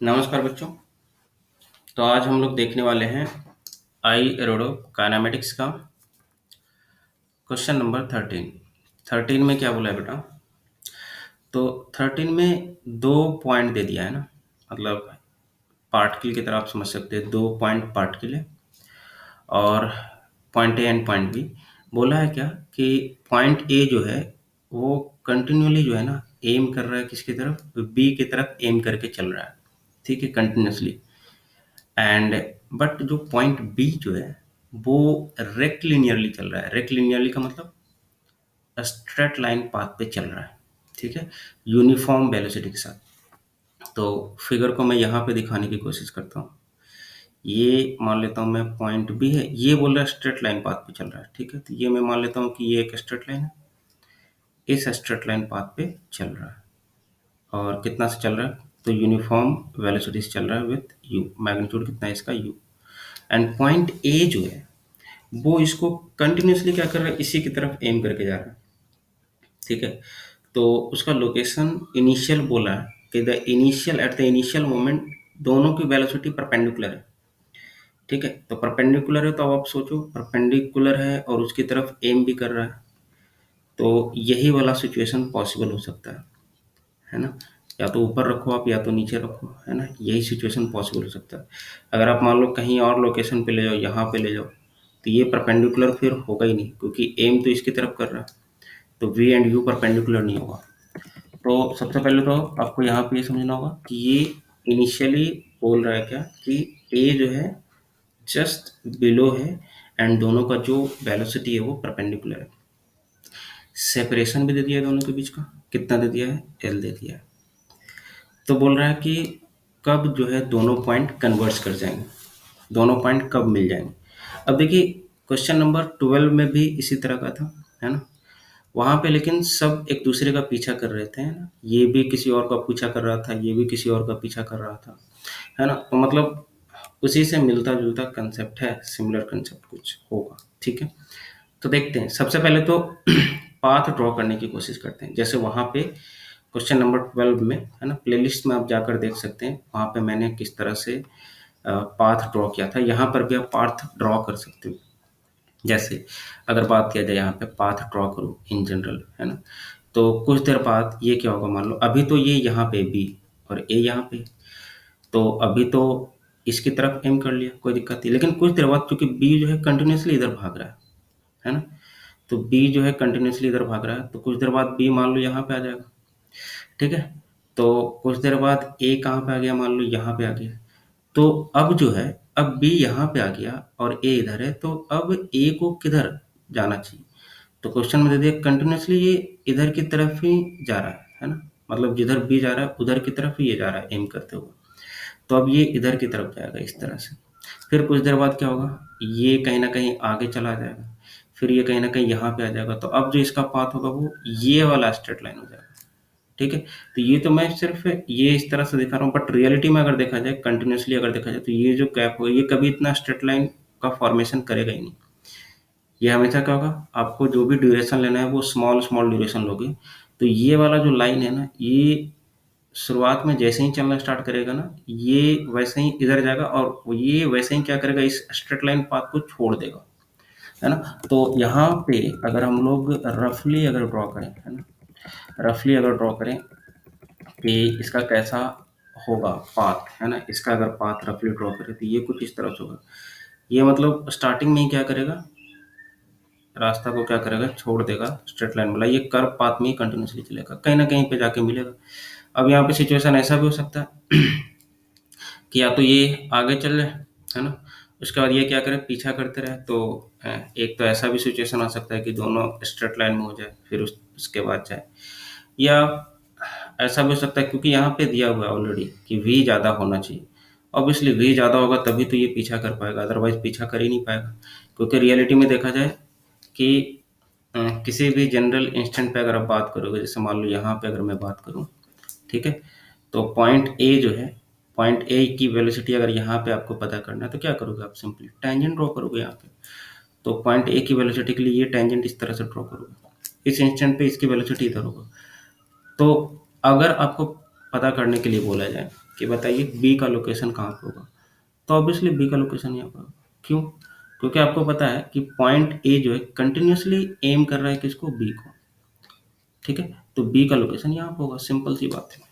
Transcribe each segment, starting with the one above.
नमस्कार बच्चों। तो आज हम लोग देखने वाले हैं एरोडोकाइनेमेटिक्स का क्वेश्चन नंबर 13 में क्या बोला है बेटा। तो 13 में 2 पॉइंट दे दिया है ना, मतलब पार्टिकल की तरह आप समझ सकते हैं। 2 पॉइंट पार्टिकल है और point A and point B. बोला है क्या कि पॉइंट ए जो है वो कंटिन्यूअली जो है ना एम कर रहा है किसकी तरफ, बी की तरफ एम करके चल रहा है, ठीक है, कंटिन्यूअसली। एंड बट जो पॉइंट बी जो है वो रेक्टिलिनियरली चल रहा है। रेक्टिलिनियरली का मतलब स्ट्रेट लाइन पाथ पे चल रहा है, ठीक है, यूनिफॉर्म वेलोसिटी के साथ। तो फिगर को मैं यहाँ पे दिखाने की कोशिश करता हूँ। ये मान लेता हूँ मैं पॉइंट बी है, ये बोल रहा है स्ट्रेट लाइन पाथ पे चल रहा है, ठीक है। तो ये मैं मान लेता हूँ कि ये एक स्ट्रेट लाइन है, इस स्ट्रेट लाइन पाथ पे चल रहा है। और कितना से चल रहा है, तो यूनिफॉर्म वेलोसिटी से चल रहा है विथ यू। मैग्नीट्यूड कितना है इसका, यू। एंड पॉइंट ए जो है वो इसको कंटिन्यूअसली क्या कर रहा है, इसी की तरफ एम करके जा रहा है, ठीक है। तो उसका लोकेशन इनिशियल बोला है कि the initial at the initial moment दोनों की वेलोसिटी परपेंडिकुलर है, ठीक है। तो परपेंडिकुलर है तो अब आप सोचो परपेंडिकुलर है और उसकी तरफ एम भी कर रहा है, तो यही वाला सिचुएशन पॉसिबल हो सकता है ना। या तो ऊपर रखो आप या तो नीचे रखो, है ना, यही सिचुएशन पॉसिबल हो सकता है। अगर आप मान लो कहीं और लोकेशन पे ले जाओ, यहाँ पे ले जाओ, तो ये परपेंडिकुलर फिर होगा ही नहीं, क्योंकि एम तो इसकी तरफ कर रहा है, तो वी एंड यू परपेंडिकुलर नहीं होगा। तो सबसे पहले तो आपको यहाँ पे ये समझना होगा कि ये इनिशियली बोल रहा है क्या कि ए जो है जस्ट बिलो है एंड दोनों का जो वेलोसिटी है वो परपेंडिकुलर है। सेपरेशन भी दे दिया है दोनों के बीच का, कितना दे दिया है, एल दे दिया है। तो बोल रहा है कि कब जो है दोनों पॉइंट कन्वर्ज कर जाएंगे, दोनों पॉइंट कब मिल जाएंगे। अब देखिए क्वेश्चन नंबर 12 में भी इसी तरह का था, है ना। वहां पे लेकिन सब एक दूसरे का पीछा कर रहे थे, है ना। ये भी किसी और का पीछा कर रहा था, ये भी किसी और का पीछा कर रहा था, है ना। तो मतलब उसी से मिलता जुलता कंसेप्ट है, सिमिलर कंसेप्ट कुछ होगा, ठीक है। तो देखते हैं, सबसे पहले तो पाथ ड्रॉ करने की कोशिश करते हैं। जैसे वहां पे क्वेश्चन नंबर 12 में, है ना, प्लेलिस्ट में आप जाकर देख सकते हैं, वहां पे मैंने किस तरह से पाथ ड्रॉ किया था। यहाँ पर भी आप पाथ ड्रॉ कर सकते हो। जैसे अगर बात किया जाए यहाँ पे पाथ ड्रॉ करो इन जनरल, है ना, तो कुछ देर बाद ये क्या होगा, मान लो अभी तो ये यहाँ पे बी और ए यहाँ पे, तो अभी तो इसकी तरफ एम कर लिया, कोई दिक्कत नहीं। लेकिन कुछ देर बाद चूंकि बी जो है कंटिन्यूसली इधर भाग रहा है ना, तो बी जो है कंटिन्यूसली इधर भाग रहा है, तो कुछ देर बाद बी मान लो यहाँ पे आ जाएगा, ठीक है। तो कुछ देर बाद ए कहाँ पे आ गया, मान लो यहाँ पे आ गया। तो अब जो है, अब बी यहाँ पे आ गया और ए इधर है, तो अब ए को किधर जाना चाहिए, तो क्वेश्चन में दे दिया कंटिन्यूसली ये इधर की तरफ ही जा रहा है ना। मतलब जिधर बी जा रहा है उधर की तरफ ही ये जा रहा है एम करते हुए। तो अब ये इधर की तरफ जाएगा इस तरह से। फिर कुछ देर बाद क्या होगा, ये कहीं ना कहीं आगे चला जाएगा, फिर ये कहीं ना कहीं यहाँ पे आ जाएगा। तो अब जो इसका पाथ होगा वो ये वाला स्ट्रेट लाइन हो जाएगा, ठीक है। तो ये तो मैं सिर्फ ये इस तरह से दिखा रहा हूँ, बट रियलिटी में अगर देखा जाए, कंटिन्यूसली अगर देखा जाए, तो ये जो कैप होगा ये कभी इतना स्ट्रेट लाइन का फॉर्मेशन करेगा ही नहीं। ये हमेशा क्या होगा, आपको जो भी ड्यूरेशन लेना है वो स्मॉल स्मॉल ड्यूरेशन लोगे। तो ये वाला जो लाइन है ना, ये शुरुआत में जैसे ही चलना स्टार्ट करेगा ना, ये वैसे ही इधर जाएगा और ये वैसे ही क्या करेगा, इस स्ट्रेट लाइन पाथ को छोड़ देगा, है ना। तो यहाँ पे अगर हम लोग रफली अगर ड्रॉ करें, है ना, रफली अगर ड्रॉ करें कि इसका कैसा होगा पाथ, है ना, इसका अगर पाथ रफली ड्रॉ करें तो ये कुछ इस तरह से होगा। ये मतलब स्टार्टिंग में ही क्या करेगा, रास्ता को क्या करेगा, छोड़ देगा स्ट्रेट लाइन वाला, ये कर्व पाथ में ही कंटिन्यूसली चलेगा, कहीं ना कहीं पे जाके मिलेगा। अब यहाँ पे सिचुएशन ऐसा भी हो सकता है कि या तो ये आगे चल रहे, है ना, उसके बाद ये क्या करे, पीछा करते रहे। तो एक तो ऐसा भी सिचुएशन आ सकता है कि दोनों स्ट्रेट लाइन में हो जाए फिर उसके बाद जाए। या ऐसा भी हो सकता है क्योंकि यहाँ पे दिया हुआ है ऑलरेडी कि v ज़्यादा होना चाहिए। ऑब्वियसली v ज़्यादा होगा तभी तो ये पीछा कर पाएगा, अदरवाइज पीछा कर ही नहीं पाएगा। क्योंकि रियलिटी में देखा जाए कि किसी भी जनरल इंस्टेंट पे अगर आप बात करोगे, जैसे मान लो यहाँ पे अगर मैं बात करूँ, ठीक है, तो पॉइंट ए जो है, पॉइंट ए की वेलोसिटी अगर यहाँ पे आपको पता करना है तो क्या करोगे, आप सिंपली टेंजेंट ड्रॉ करोगे यहाँ पे। तो पॉइंट ए की वेलोसिटी के लिए ये टेंजेंट इस तरह से ड्रॉ करोगे, इस इंस्टेंट पे इसकी वेलोसिटी इधर होगा। तो अगर आपको पता करने के लिए बोला जाए कि बताइए बी का लोकेशन कहाँ पे होगा, तो ऑब्वियसली बी का लोकेशन यहाँ पर होगा। क्यों? क्योंकि आपको पता है कि पॉइंट ए जो है कंटिन्यूसली एम कर रहा है किसको, बी को, ठीक है, तो बी का लोकेशन यहाँ पे होगा, सिंपल सी बात है।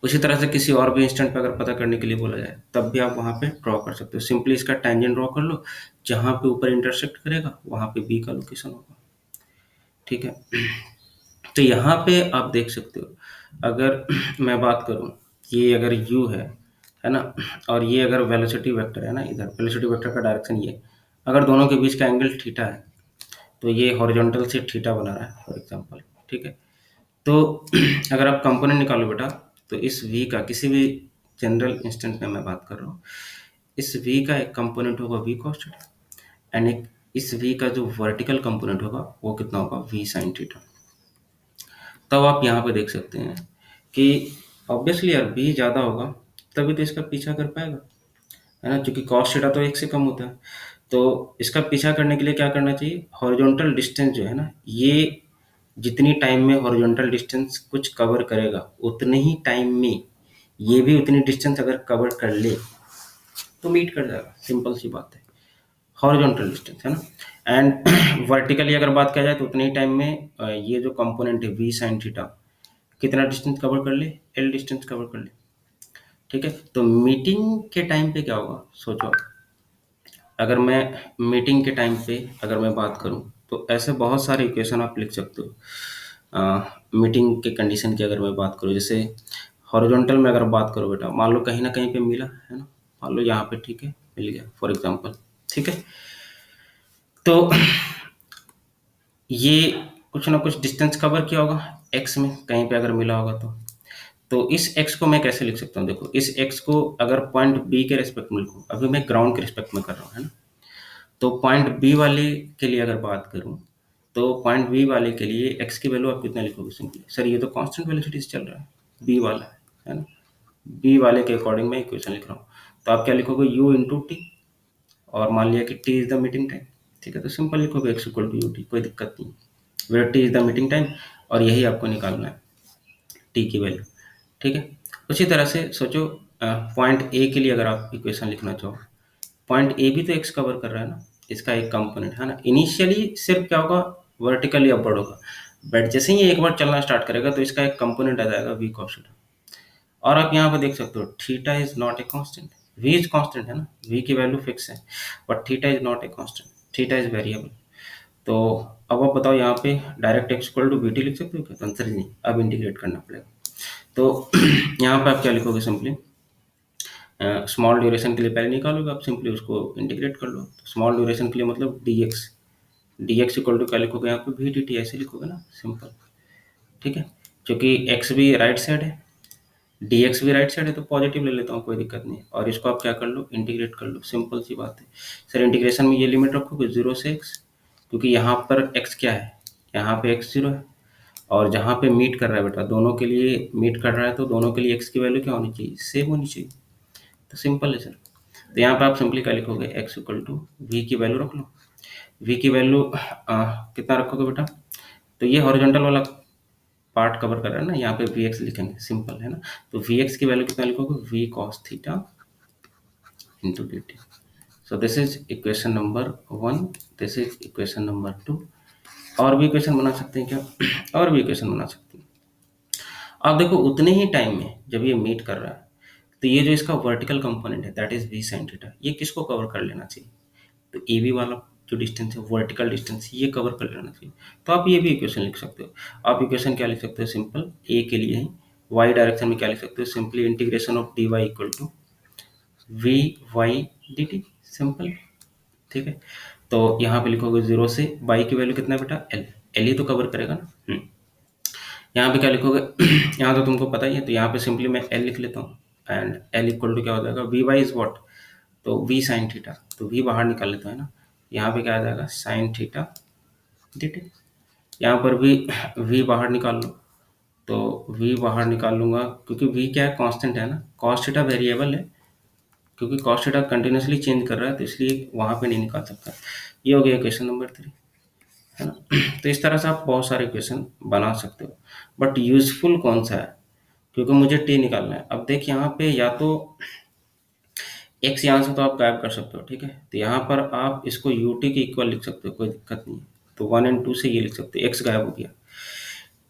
उसी तरह से किसी और भी इंस्टेंट पे अगर पता करने के लिए बोला जाए तब भी आप वहाँ पे ड्रॉ कर सकते हो, सिंपली इसका टेंजेंट ड्रॉ कर लो, जहाँ पे ऊपर इंटरसेक्ट करेगा वहाँ पे बी का लोकेशन होगा, ठीक है। तो यहाँ पे आप देख सकते हो, अगर मैं बात करूँ, ये अगर u है ना, और ये अगर वेलोसिटी वेक्टर है ना, इधर वेलोसिटी वेक्टर का डायरेक्शन ये, अगर दोनों के बीच का एंगल थीटा है तो ये हॉरिजॉन्टल से थीटा बना रहा है फॉर एग्जांपल, ठीक है। तो अगर आप कंपोनेंट निकालो बेटा, तो इस v का किसी भी जनरल इंस्टेंट में मैं बात कर रहा हूँ, इस v का एक कंपोनेंट होगा v cos थीटा, एंड एक इस v का जो वर्टिकल कंपोनेंट होगा वो कितना होगा, v sin थीटा। तब आप यहाँ पे देख सकते हैं कि ऑब्वियसली यार v ज़्यादा होगा तभी तो इसका पीछा कर पाएगा, है ना, क्योंकि cos थीटा तो 1 से कम होता है। तो इसका पीछा करने के लिए क्या करना चाहिए, हॉरिजॉन्टल डिस्टेंस जो है ना, ये जितनी टाइम में हॉरिजॉन्टल डिस्टेंस कुछ कवर करेगा उतने ही टाइम में ये भी उतनी डिस्टेंस अगर कवर कर ले तो मीट कर जाएगा, सिंपल सी बात है, हॉरिजॉन्टल डिस्टेंस, है ना। एंड वर्टिकली अगर बात किया जाए तो उतने ही टाइम में ये जो कंपोनेंट है v sin थीटा कितना डिस्टेंस कवर कर ले, l डिस्टेंस कवर कर ले, ठीक है। तो मीटिंग के टाइम पे क्या होगा, सोचो, अगर मैं मीटिंग के टाइम पे अगर मैं बात करूं तो ऐसे बहुत सारे इक्वेशन आप लिख सकते हो। मीटिंग के कंडीशन की अगर मैं बात करूं, जैसे हॉरिजॉन्टल में अगर बात करो बेटा, मान लो कहीं ना कहीं पे मिला है ना, मान लो यहाँ पे, ठीक है, मिल गया फॉर एग्जांपल, ठीक है। तो ये कुछ ना कुछ डिस्टेंस कवर किया होगा एक्स में, कहीं पे अगर मिला होगा तो इस x को मैं कैसे लिख सकता हूँ, देखो इस x को अगर पॉइंट b के रेस्पेक्ट में लिखूँ, अभी मैं ग्राउंड के रेस्पेक्ट में कर रहा हूँ, है ना, तो पॉइंट बी वाले के लिए अगर बात करूं तो पॉइंट बी वाले के लिए एक्स की वैल्यू आप कितना लिखोगे, सिंपली सर ये तो कांस्टेंट वेलोसिटी से चल रहा है, बी वाला है ना, बी वाले के अकॉर्डिंग मैं इक्वेशन लिख रहा हूँ, तो आप क्या लिखोगे, u इंटू टी, और मान लिया कि t is the meeting time, ठीक है, तो सिंपल लिखोगे x equal to U T, कोई दिक्कत नहीं, where t is the meeting time, और यही आपको निकालना है t की वैल्यू, ठीक है। उसी तरह से सोचो पॉइंट ए के लिए अगर आप इक्वेशन लिखना चाहो, पॉइंट ए भी तो एक्स कवर कर रहा है ना, इसका एक कंपोनेंट है ना, इनिशियली सिर्फ क्या होगा, वर्टिकली अपवर्ड होगा, बट जैसे ही ये एक बार चलना स्टार्ट करेगा तो इसका एक कंपोनेंट आ जाएगा वी cos थीटा। और आप यहाँ पे देख सकते हो theta is not a constant, V is constant है ना, वी की वैल्यू फिक्स है, but theta is not a constant, theta is variable. तो अब आप बताओ यहाँ पे direct X equal to V T लिख सकते हो क्या, तो आंसर नहीं, अब इंटीग्रेट करना पड़ेगा। तो यहाँ पे आप क्या लिखोगे, सिंपली स्मॉल ड्यूरेशन के लिए पहले निकालोगे, आप सिंपली उसको इंटीग्रेट कर लो, स्मॉल ड्यूरेशन के लिए मतलब डी एक्स इक्वल टू क्या लिखोगे यहाँ पे, वी डी टी ऐसे लिखोगे ना, सिंपल, ठीक है। क्योंकि एक्स भी राइट साइड है, डी एक्स भी राइट साइड है, तो पॉजिटिव ले लेता हूँ, कोई दिक्कत नहीं, और इसको आप क्या कर लो, इंटीग्रेट कर लो, सिंपल सी बात है। सर इंटीग्रेशन में ये लिमिट रखोगे 0 से x, क्योंकि यहाँ पर x क्या है, यहाँ पे x 0 है, और जहाँ पे मीट कर रहा है बेटा, दोनों के लिए मीट कर रहा है, तो दोनों के लिए x की वैल्यू क्या होनी चाहिए, सेम होनी चाहिए, तो सिंपल है सर। तो यहाँ पे आप सिंपली क्या लिखोगे, x इक्वल टू वी की वैल्यू रख लो, वी की वैल्यू कितना रखोगे बेटा, तो ये हॉरिजॉन्टल वाला पार्ट कवर कर रहा है ना, यहाँ पे वी एक्स लिखेंगे, सिंपल है ना, तो वी एक्स की वैल्यू कितना लिखोगे, V cos theta into D T. So this is equation number 1, this is equation number 2। और भी इक्वेशन बना सकते हैं क्या, और भी इक्वेशन बना सकते हैं। आप देखो उतने ही टाइम में जब ये मीट कर रहा है, तो ये जो इसका वर्टिकल कंपोनेंट है that is V sine theta, ये किसको कवर कर लेना चाहिए, तो ए बी वाला जो डिस्टेंस है, वर्टिकल डिस्टेंस, ये कवर कर लेना चाहिए। तो आप ये भी इक्वेशन लिख सकते हो। आप इक्वेशन क्या लिख सकते हो, सिंपल ए के लिए ही वाई डायरेक्शन में क्या लिख सकते हो, simply integration of D Y equal to V Y D T, simple, ठीक है। तो यहाँ पे लिखोगे 0 से वाई की वैल्यू कितना है बेटा, एल, एल ही तो कवर करेगा ना। यहाँ पे क्या लिखोगे यहाँ तो तुमको पता ही है, तो यहाँ पे सिंपली मैं एल लिख लेता हूँ, एंड एल इक्वल टू क्या हो जाएगा, वी वाई इज वॉट, तो वी साइन थीटा, तो वी बाहर निकाल लेता है ना, यहाँ पे क्या आ जाएगा, साइन थीटा डी टी। यहाँ पर भी वी बाहर निकाल लो, तो वी बाहर निकाल लूंगा, क्योंकि वी क्या है, कांस्टेंट है ना, कॉस थीटा वेरिएबल है, क्योंकि कॉस थीटा कंटिन्यूसली चेंज कर रहा है, तो इसलिए वहाँ पे नहीं निकाल सकता। ये हो गया क्वेश्चन नंबर 3, है ना। तो इस तरह से आप बहुत सारे क्वेश्चन बना सकते हो, बट यूजफुल कौन सा है, क्योंकि मुझे टी निकालना है। अब देख यहाँ पे या तो एक्स यहाँ से तो आप गायब कर सकते हो, ठीक है। तो यहाँ पर आप इसको यू टी के इक्वल लिख सकते हो, कोई दिक्कत नहीं है। तो 1 एंड 2 से ये लिख सकते हो, एक्स गायब हो गया।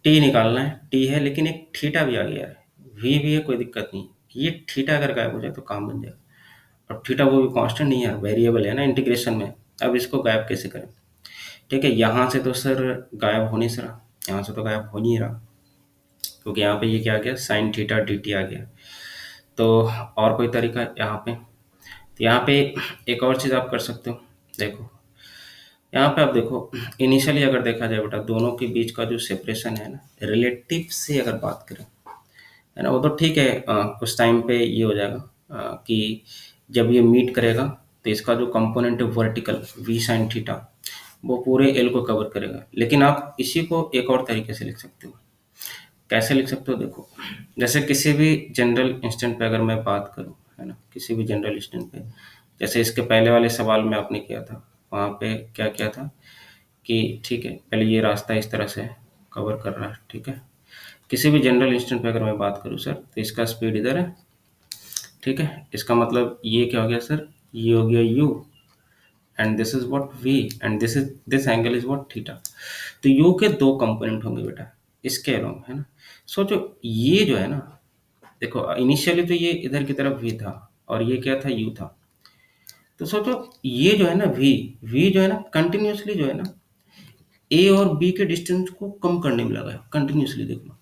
टी निकालना है, टी है लेकिन एक थीटा भी आ गया है, वी भी है, कोई दिक्कत नहीं। ये थीटा अगर गायब हो जाए तो काम बन जाएगा। और थीटा वो भी कांस्टेंट नहीं है, वेरिएबल है ना इंटीग्रेशन में। अब इसको गायब कैसे करें? ठीक है, यहाँ से तो सर गायब होने से रहा, यहाँ से तो गायब हो नहीं रहा, क्योंकि यहाँ पे ये क्या आ गया, साइन थीटा डी टी आ गया। तो और कोई तरीका है यहाँ पे? तो यहाँ पे एक और चीज़ आप कर सकते हो। देखो यहाँ पे आप देखो, इनिशियली अगर देखा जाए बेटा, दोनों के बीच का जो सेपरेशन है ना, रिलेटिव से अगर बात करें, है ना, वो तो ठीक है। कुछ टाइम पे ये हो जाएगा कि जब ये मीट करेगा तो इसका जो कंपोनेंट है वर्टिकल वी साइन थीटा, वो पूरे एल को कवर करेगा। लेकिन आप इसी को एक और तरीके से लिख सकते हो। कैसे लिख सकते हो? देखो, जैसे किसी भी जनरल इंस्टेंट पे अगर मैं बात करूँ, है ना, किसी भी जनरल इंस्टेंट पे, जैसे इसके पहले वाले सवाल में आपने किया था, वहाँ पे क्या किया था कि ठीक है, पहले ये रास्ता इस तरह से कवर कर रहा है, ठीक है। किसी भी जनरल इंस्टेंट पे अगर मैं बात करूँ सर, तो इसका स्पीड इधर है, ठीक है। इसका मतलब ये क्या हो गया सर, ये हो गया u, and this is what v, and this angle is what theta. तो u के दो कंपोनेंट होंगे बेटा इसके अलोंग, है ना। सोचो ये जो है ना, देखो इनिशियली तो ये इधर की तरफ v था और ये क्या था, u था। तो सोचो ये जो है ना v जो है ना, कंटिन्यूअसली जो है ना a और b के डिस्टेंस को कम करने में लगा है कंटिन्यूअसली, देखो।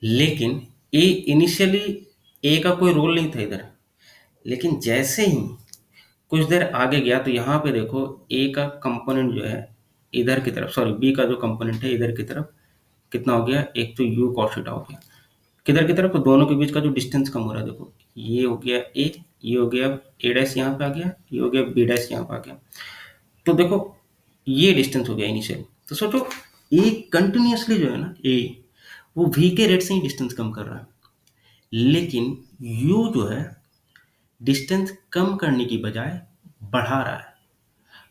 लेकिन ए इनिशियली ए का कोई रोल नहीं था इधर, लेकिन जैसे ही कुछ देर आगे गया तो यहाँ पे देखो ए का कंपोनेंट जो है इधर की तरफ, सॉरी बी का जो कंपोनेंट है इधर की तरफ कितना हो गया, एक तो यू कॉस थीटा हो गया। किधर की तरफ? तो दोनों के बीच का जो डिस्टेंस कम हो रहा है, देखो ये हो गया ए, ये हो गया ए डैश, यहाँ पे आ गया, ये हो गया बी डैश, यहाँ पे आ गया। तो देखो ये डिस्टेंस हो गया इनिशियल। तो सोचो ए कंटिन्यूअसली जो है ना ए, वो वी के रेट से ही डिस्टेंस कम कर रहा है, लेकिन यू जो है डिस्टेंस कम करने की बजाय बढ़ा रहा है,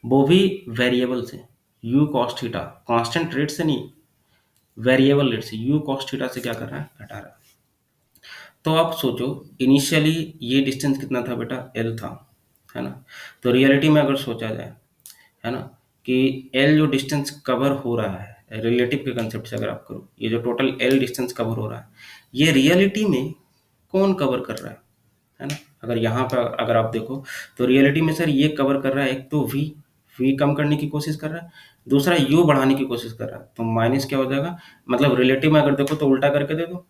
वो भी वेरिएबल से, you cos theta, constant rate से नहीं, वेरिएबल रेट से, यू कॉस थीटा से क्या कर रहा है, घटा रहा है। तो आप सोचो इनिशियली ये डिस्टेंस कितना था बेटा, एल था, है ना। तो रियलिटी में अगर सोचा जाए, है ना, कि एल जो डिस्टेंस कवर हो रहा है रिलेटिव के कंसेप्ट से अगर आप करो, ये जो टोटल एल डिस्टेंस कवर हो रहा है, ये रियलिटी में कौन कवर कर रहा है ना। अगर यहाँ पर अगर आप देखो तो रियलिटी में सर ये कवर कर रहा है, एक तो वी कम करने की कोशिश कर रहा है, दूसरा यू बढ़ाने की कोशिश कर रहा है। तो माइनस क्या हो जाएगा, मतलब रिलेटिव में अगर देखो तो उल्टा करके दे दो,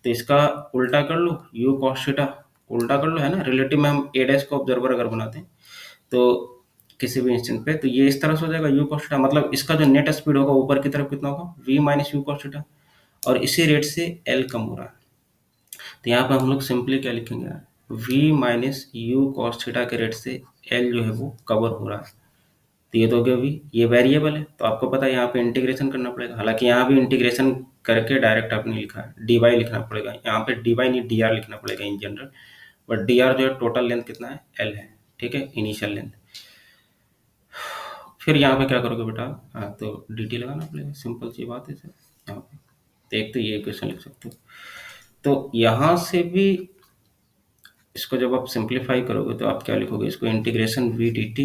तो इसका उल्टा कर लो, यू कॉस थीटा उल्टा कर लो, है ना। रिलेटिव में हम ए डैश को ऑब्जर्वर अगर बनाते हैं तो किसी भी इंस्टेंट पे, तो ये इस तरह से हो जाएगा यू कॉस थीटा, मतलब इसका जो नेट स्पीड होगा ऊपर की तरफ कितना होगा, V minus U cos theta, और इसी रेट से एल कम हो रहा है। तो यहाँ पर हम लोग सिंपली क्या लिखेंगे, v minus U cos theta के रेट से एल जो है वो कवर हो रहा है। तो ये तो हो गया v, ये वेरिएबल है तो आपको पता है यहाँ पे इंटीग्रेशन करना पड़ेगा। हालांकि यहाँ भी इंटीग्रेशन करके डायरेक्ट आपने लिखा है, डी वाई लिखना पड़ेगा, यहाँ पे डी वाई नहीं डी आर लिखना पड़ेगा in general. But D R जो है टोटल लेंथ कितना है, एल है, ठीक है, इनिशियल लेंथ। फिर यहाँ पे क्या करोगे बेटा, हाँ तो डी टी लगाना पड़ेगा, सिंपल सी बात है सर। यहाँ पे तो एक तो ये इक्वेशन लिख सकते हो। तो यहाँ से भी इसको जब आप सिंप्लीफाई करोगे तो आप क्या लिखोगे, इसको integration V D T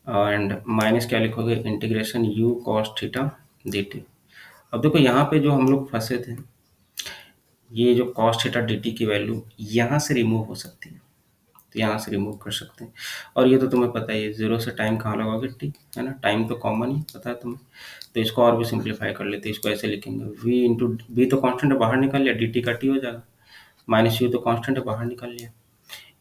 and minus क्या लिखोगे, integration U cos theta D T. अब देखो यहाँ पे जो हम लोग फंसे थे, ये जो कॉस थीटा डी टी की वैल्यू यहाँ से रिमूव हो सकती है, तो यहाँ से रिमूव कर सकते हैं। और ये तो तुम्हें पता ही है, जीरो से टाइम कहाँ लगाओगे टी, है ना, टाइम तो कॉमन ही पता है तुम्हें। तो इसको और भी सिंप्लीफाई कर लेते हैं, इसको ऐसे लिखेंगे वी इंटू वी तो कॉन्स्टेंट है बाहर निकाल लिया, डी टी का टी हो जाएगा, माइनस यू तो कॉन्स्टेंट है बाहर निकाल लिया,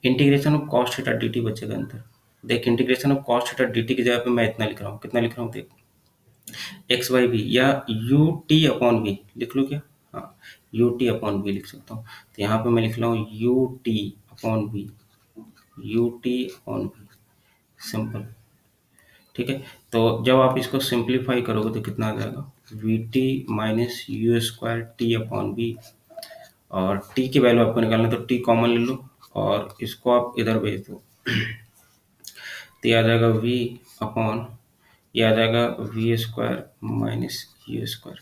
integration of cos theta D T बचेगा अंदर। देख integration of cos theta D T की जगह पे मैं इतना लिख रहा हूँ, कितना लिख रहा हूँ देख, एक्स बाई वी या यू टी अपॉन वी लिख लूँ क्या, हाँ यू टी अपॉन वी लिख सकता हूँ। तो यहाँ पे मैं लिख रहा हूँ U T upon V, U T upon V, simple, ठीक है। तो जब आप इसको सिंप्लीफाई करोगे तो कितना आ जाएगा, V T minus U square T upon V, और टी की वैल्यू आपको निकालना है तो टी कॉमन ले लो और इसको आप इधर भेज दो, तो ये आ जाएगा वी अपॉन, ये आ जाएगा V square minus U square,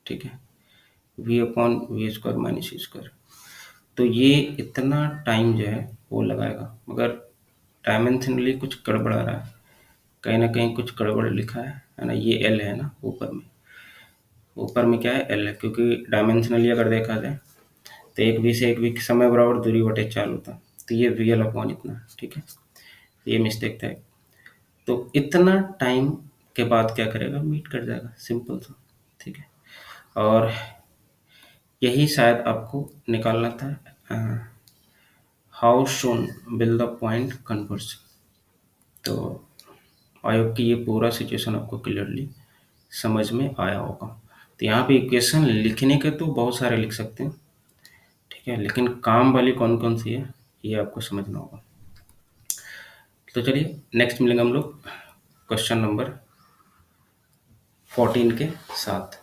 ठीक है। V upon V square minus C square. तो ये इतना टाइम जो है वो लगाएगा, मगर डायमेंशनली कुछ गड़बड़ आ रहा है, कहीं ना कहीं कुछ गड़बड़ लिखा है ना। ये एल है ना, ऊपर में क्या है, एल है, क्योंकि डायमेंशनली अगर देखा जाए तो एक वी से एक वी समय बराबर दूरी बटे 4 होता है, तो ये वी एल अपॉन इतना, ठीक है। ये मिस्टेक था। तो इतना टाइम के बाद क्या करेगा, मीट कर जाएगा, सिंपल सा, ठीक है। और यही शायद आपको निकालना था, how soon will the point converge. तो आई होप कि ये पूरा सिचुएशन आपको क्लियरली समझ में आया होगा। तो यहाँ पे इक्वेशन लिखने के तो बहुत सारे लिख सकते हैं, ठीक है, लेकिन काम वाली कौन कौन सी है ये आपको समझना होगा। तो चलिए नेक्स्ट मिलेंगे हम लोग क्वेश्चन नंबर 14 के साथ।